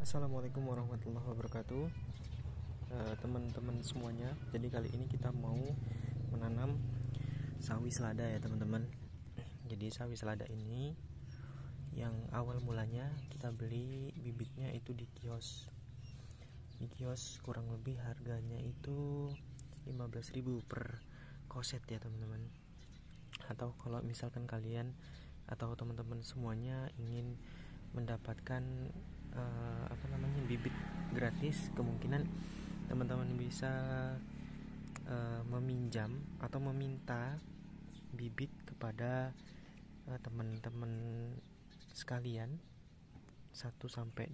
Assalamualaikum warahmatullahi wabarakatuh, teman-teman semuanya. Jadi kali ini kita mau menanam sawi selada ya teman-teman. Jadi sawi selada ini yang awal mulanya kita beli bibitnya itu di kios. Di kios kurang lebih harganya itu 15.000 per koset ya teman-teman. Atau kalau misalkan kalian atau teman-teman semuanya ingin mendapatkan bibit gratis, kemungkinan teman-teman bisa meminjam atau meminta bibit kepada teman-teman sekalian 1-2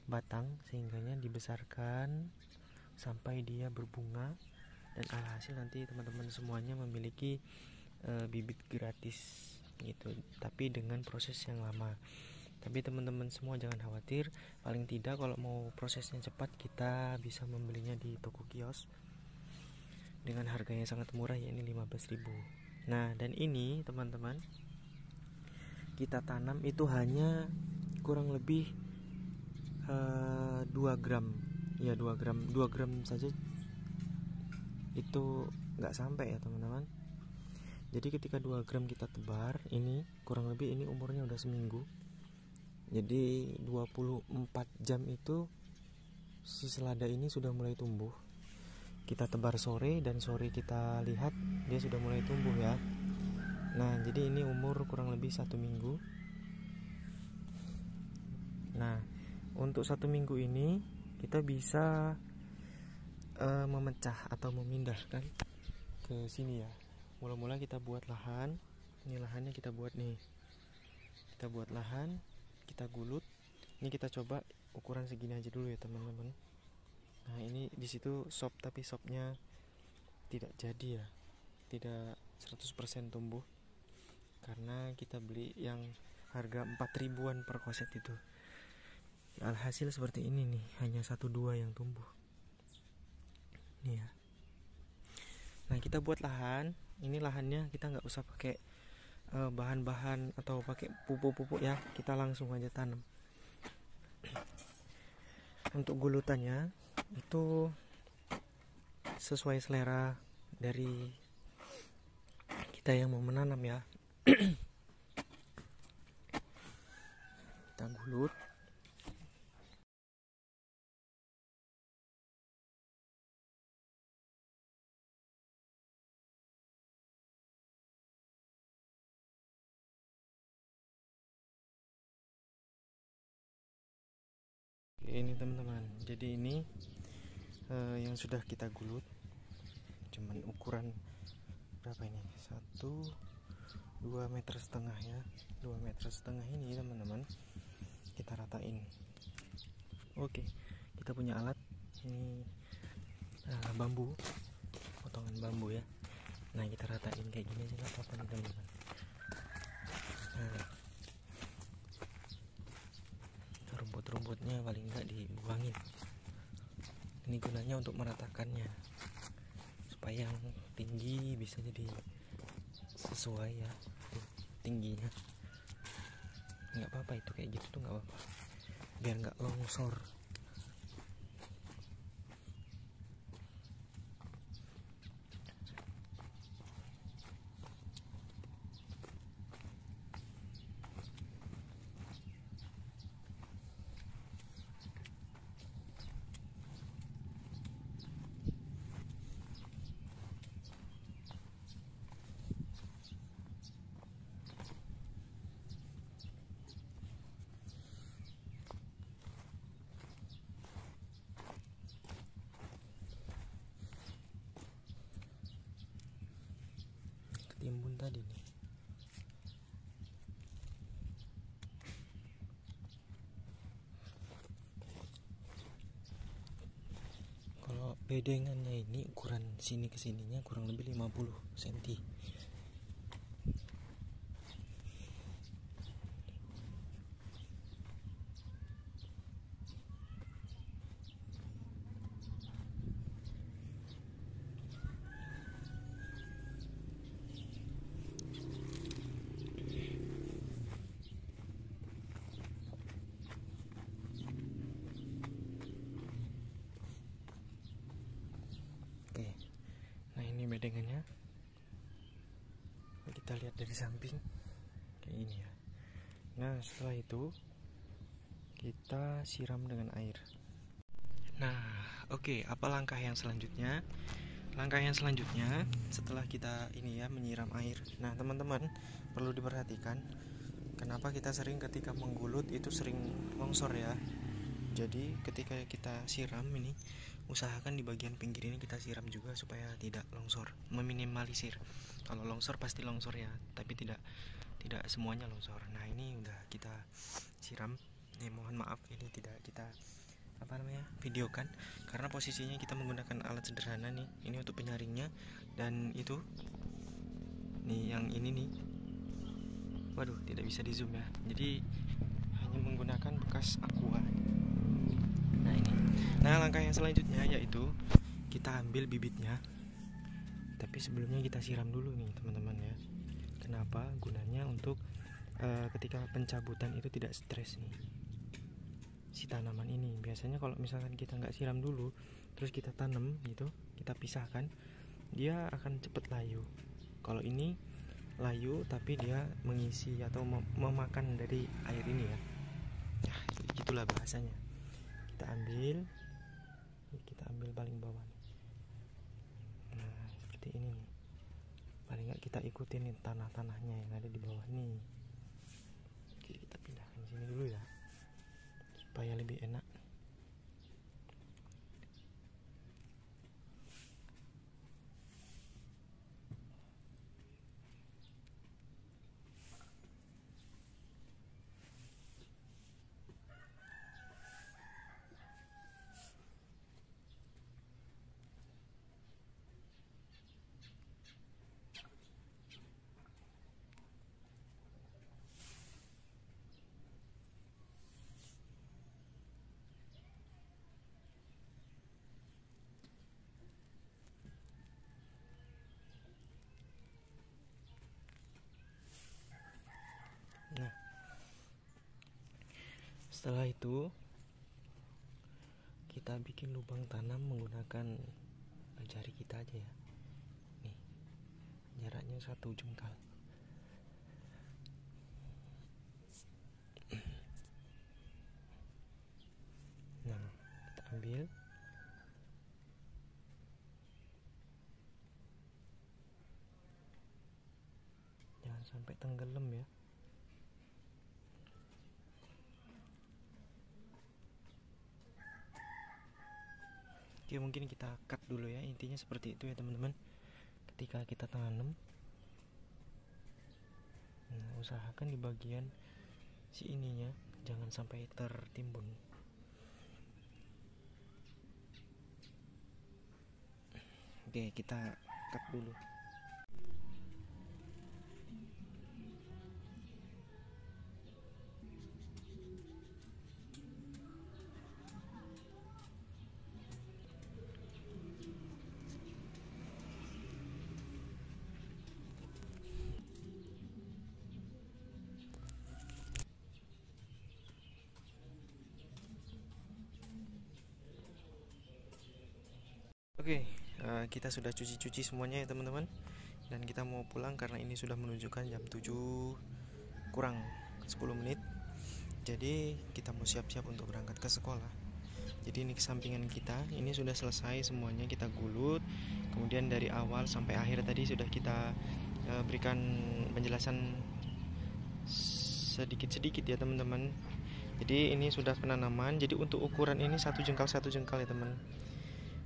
batang, sehingganya dibesarkan sampai dia berbunga, dan alhasil nanti teman-teman semuanya memiliki bibit gratis gitu, tapi dengan proses yang lama. Tapi teman-teman semua jangan khawatir, paling tidak kalau mau prosesnya cepat kita bisa membelinya di toko kios dengan harganya sangat murah, ya ini 15.000. Nah, dan ini teman-teman kita tanam itu hanya kurang lebih 2 gram. Ya 2 gram saja itu nggak sampai ya teman-teman. Jadi ketika 2 gram kita tebar, ini kurang lebih ini umurnya udah seminggu. Jadi 24 jam itu si selada ini sudah mulai tumbuh. Kita tebar sore dan sore kita lihat dia sudah mulai tumbuh ya. Nah, jadi ini umur kurang lebih 1 minggu. Nah, untuk 1 minggu ini kita bisa memecah atau memindahkan ke sini ya. Mula-mula kita buat lahan. Ini lahannya kita buat nih. Kita buat lahan, kita gulut. Ini kita coba ukuran segini aja dulu ya teman-teman. Nah, ini di situ sop, tapi sopnya tidak jadi ya, tidak 100% tumbuh karena kita beli yang harga 4.000-an per koset itu. Alhasil seperti ini nih, hanya 1-2 yang tumbuh nih ya. Nah, kita buat lahan. Ini lahannya kita nggak usah pakai bahan-bahan atau pakai pupuk-pupuk ya, kita langsung aja tanam. Untuk gulutannya itu sesuai selera dari kita yang mau menanam ya. Kita gulut. Ini teman-teman, jadi ini yang sudah kita gulut, cuman ukuran berapa ini, 2,5 meter ya, 2,5 meter ini teman-teman, kita ratain. Oke, kita punya alat ini, bambu, potongan bambu ya. Nah, kita ratain kayak gini aja, nggak apa-apa nih teman-teman. Nah, rumput-rumputnya paling nggak dibuangin. Ini gunanya untuk meratakannya supaya yang tinggi bisa jadi sesuai ya tingginya. Nggak apa-apa itu kayak gitu tuh, nggak apa-apa, biar nggak longsor. Ketimbun tadi nih. Kalau bedengannya ini ukuran sini ke sininya kurang lebih 50 cm. bedengannya. Kita lihat dari samping kayak ini ya. Nah, setelah itu kita siram dengan air. Nah, oke, apa langkah yang selanjutnya? Langkah yang selanjutnya setelah kita ini ya menyiram air. Nah, teman-teman perlu diperhatikan kenapa kita sering ketika menggulut itu sering longsor ya. Jadi ketika kita siram ini, usahakan di bagian pinggir ini kita siram juga supaya tidak longsor, meminimalisir. Kalau longsor pasti longsor ya, tapi tidak semuanya longsor. Nah, ini udah kita siram. Mohon maaf ini tidak kita videokan karena posisinya kita menggunakan alat sederhana nih. Ini untuk penyaringnya, dan itu nih yang ini nih. Waduh, tidak bisa di zoom ya. Jadi hanya menggunakan bekas aqua. Nah, ini. Nah, langkah yang selanjutnya yaitu kita ambil bibitnya. Tapi sebelumnya kita siram dulu nih, teman-teman ya. Kenapa? Gunanya untuk ketika pencabutan itu tidak stres nih si tanaman ini. Biasanya kalau misalkan kita nggak siram dulu terus kita tanam gitu, kita pisahkan, dia akan cepet layu. Kalau ini layu tapi dia mengisi atau memakan dari air ini ya. Nah, gitulah bahasanya. Kita ambil paling bawah nih. Nah, seperti ini nih. Paling nggak kita ikutin nih tanah-tanahnya yang ada di bawah nih. Oke, kita pindahkan sini dulu ya supaya lebih enak. Nah, setelah itu kita bikin lubang tanam menggunakan jari kita aja ya. Nih, jaraknya 1 jengkal. Nah, kita ambil. Jangan sampai tenggelam ya. Oke, mungkin kita cut dulu ya. Intinya seperti itu ya teman-teman. Ketika kita tanam, nah, usahakan di bagian si ininya jangan sampai tertimbun. Oke, kita cut dulu. Oke, kita sudah cuci semuanya ya teman-teman. Dan kita mau pulang karena ini sudah menunjukkan jam 7 kurang 10 menit. Jadi kita mau siap-siap untuk berangkat ke sekolah. Jadi ini kesampingan kita, ini sudah selesai semuanya, kita gulut. Kemudian dari awal sampai akhir tadi sudah kita berikan penjelasan sedikit-sedikit ya teman-teman. Jadi ini sudah penanaman. Jadi untuk ukuran ini 1 jengkal ya teman.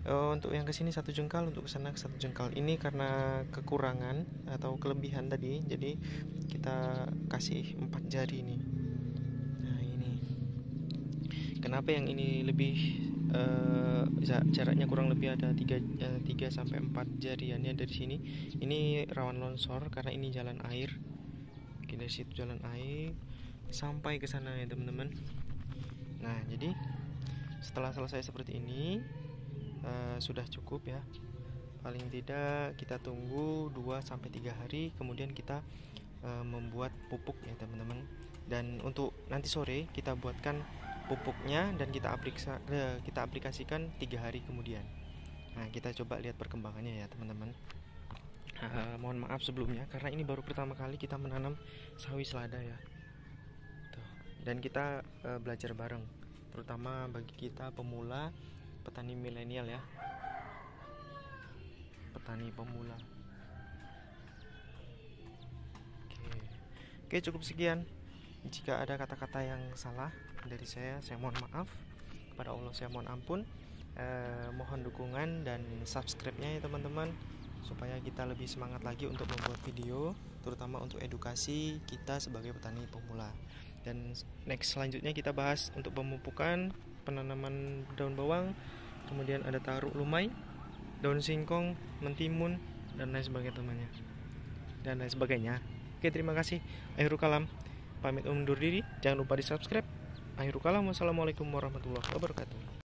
Untuk yang kesini 1 jengkal, untuk kesana 1 jengkal. Ini karena kekurangan atau kelebihan tadi, jadi kita kasih 4 jari ini. Nah, ini kenapa yang ini lebih jaraknya kurang lebih ada 3 sampai 4 jariannya dari sini. Ini rawan longsor karena ini jalan air. Oke, dari situ jalan air sampai ke sana ya teman-teman. Nah, jadi setelah selesai seperti ini sudah cukup ya. Paling tidak kita tunggu 2 sampai 3 hari, kemudian kita membuat pupuk ya teman-teman. Dan untuk nanti sore kita buatkan pupuknya dan kita aplikasikan 3 hari kemudian. Nah, kita coba lihat perkembangannya ya teman-teman. Mohon maaf sebelumnya karena ini baru pertama kali kita menanam sawi selada ya. Tuh. Dan kita belajar bareng, terutama bagi kita pemula, petani milenial ya. Petani pemula. Oke, cukup sekian. Jika ada kata-kata yang salah dari saya mohon maaf. Kepada Allah saya mohon ampun. Mohon dukungan dan subscribe-nya ya teman-teman, supaya kita lebih semangat lagi untuk membuat video, terutama untuk edukasi kita sebagai petani pemula. Dan next selanjutnya kita bahas untuk pemupukan, penanaman daun bawang, kemudian ada taruh lumai, daun singkong, mentimun, dan lain sebagainya. Oke, terima kasih. Akhirul kalam, pamit undur diri. Jangan lupa di subscribe. Akhirul kalam, wassalamualaikum warahmatullahi wabarakatuh.